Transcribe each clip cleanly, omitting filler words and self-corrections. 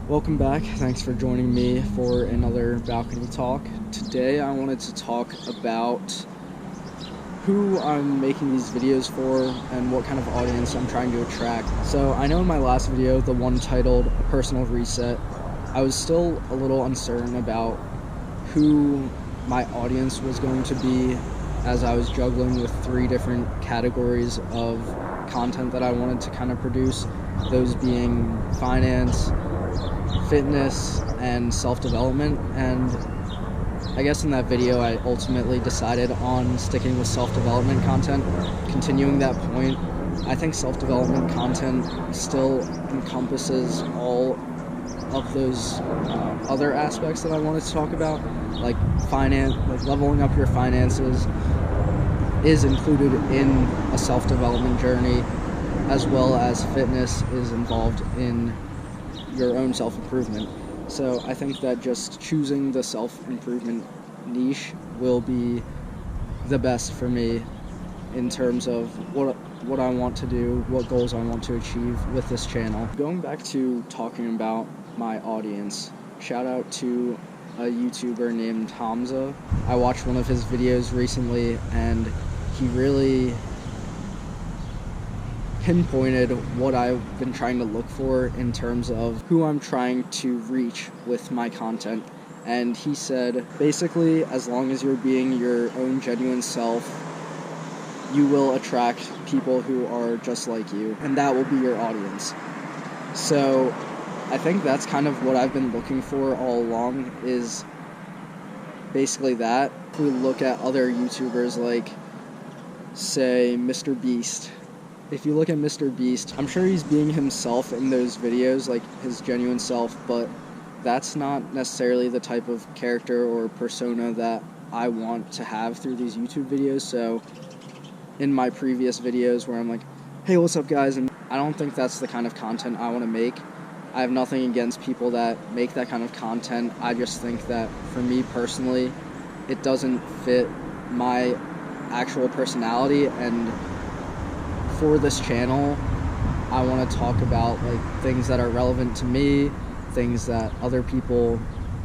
Welcome back. Thanks for joining me for another balcony talk. Today I wanted to talk about who I'm making these videos for and what kind of audience I'm trying to attract. So I know in my last video, the one titled A Personal Reset, I was still a little uncertain about who my audience was going to be, as I was juggling with 3 different categories of content that I wanted to kind of produce, those being finance, fitness, and self-development. And I guess in that video I ultimately decided on sticking with self-development content. Continuing that point, I think self-development content still encompasses all of those other aspects that I wanted to talk about, like leveling up your finances is included in a self-development journey, as well as fitness is involved in your own self-improvement. So I think that just choosing the self-improvement niche will be the best for me in terms of what I want to do, what goals I want to achieve with this channel. Going back to talking about my audience, shout out to a YouTuber named Hamza. I watched one of his videos recently and he really pinpointed what I've been trying to look for in terms of who I'm trying to reach with my content. And he said, basically, as long as you're being your own genuine self, you will attract people who are just like you, and that will be your audience. So I think that's kind of what I've been looking for all along, is basically that. If we look at other YouTubers like, say, Mr. Beast. If you look at Mr. Beast, I'm sure he's being himself in those videos, like his genuine self, but that's not necessarily the type of character or persona that I want to have through these YouTube videos. So in my previous videos where I'm like, hey, what's up guys, and I don't think that's the kind of content I want to make. I have nothing against people that make that kind of content. I just think that for me personally, it doesn't fit my actual personality. And for this channel, I want to talk about like things that are relevant to me, things that other people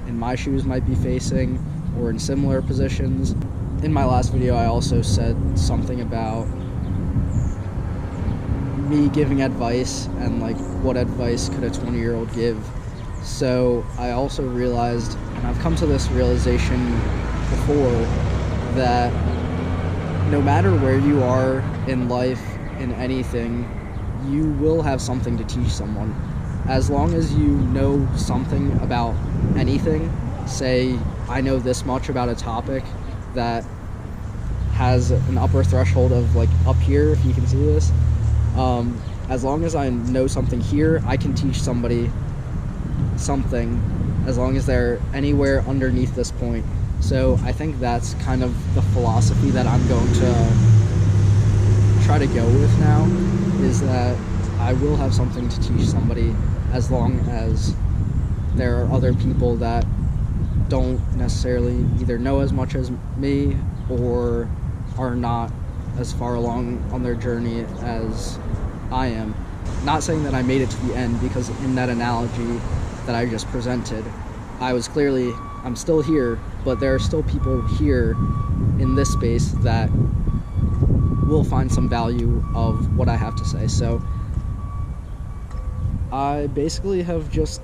in my shoes might be facing or in similar positions. In my last video, I also said something about me giving advice and like what advice could a 20-year-old give. So I also realized, and I've come to this realization before, that no matter where you are in life, in anything, you will have something to teach someone. As long as you know something about anything, say I know this much about a topic that has an upper threshold of like up here, if you can see this, as long as I know something here, I can teach somebody something as long as they're anywhere underneath this point. So I think that's kind of the philosophy that I'm going to try to go with now, is that I will have something to teach somebody as long as there are other people that don't necessarily either know as much as me or are not as far along on their journey as I am. Not saying that I made it to the end, because in that analogy that I just presented, I'm still here, but there are still people here in this space that will find some value of what I have to say. So I basically have just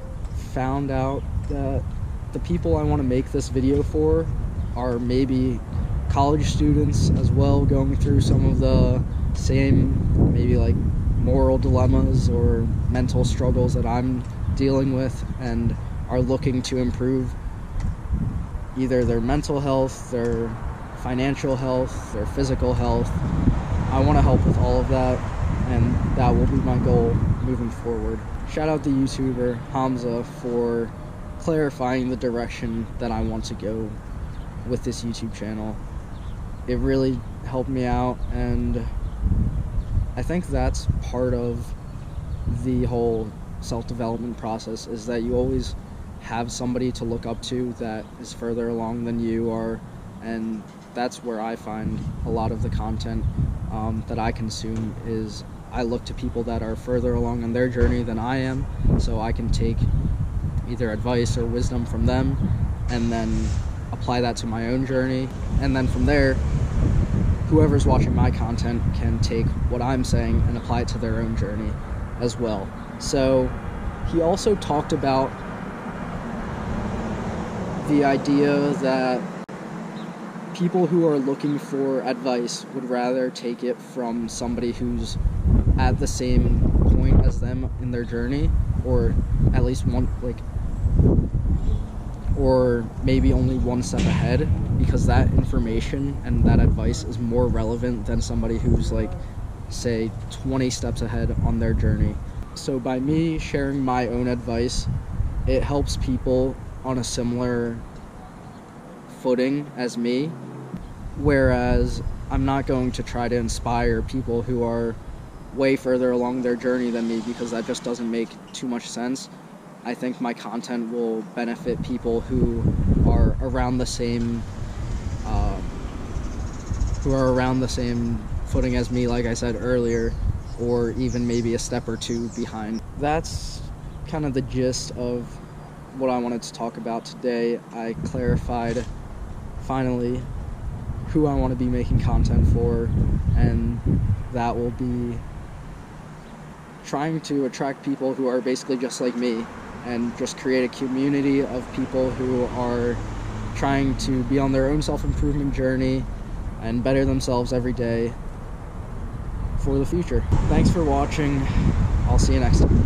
found out that the people I want to make this video for are maybe college students as well, going through some of the same maybe like moral dilemmas or mental struggles that I'm dealing with, and are looking to improve either their mental health, their financial health, their physical health. I want to help with all of that, and that will be my goal moving forward. Shout out the YouTuber Hamza for clarifying the direction that I want to go with this YouTube channel. It really helped me out, and I think that's part of the whole self-development process, is that you always have somebody to look up to that is further along than you are, and that's where I find a lot of the content that I consume. Is I look to people that are further along on their journey than I am, so I can take either advice or wisdom from them, and then apply that to my own journey. And then from there, whoever's watching my content can take what I'm saying and apply it to their own journey as well. So he also talked about the idea that people who are looking for advice would rather take it from somebody who's at the same point as them in their journey, or at least one, or maybe only one step ahead, because that information and that advice is more relevant than somebody who's say 20 steps ahead on their journey. So by me sharing my own advice, it helps people on a similar footing as me, whereas I'm not going to try to inspire people who are way further along their journey than me, because that just doesn't make too much sense. I think my content will benefit people who are around the same footing as me, like I said earlier, or even maybe a step or two behind. That's kind of the gist of what I wanted to talk about today. I clarified finally who I want to be making content for, and that will be trying to attract people who are basically just like me, and just create a community of people who are trying to be on their own self-improvement journey and better themselves every day for the future. Thanks for watching. I'll see you next time.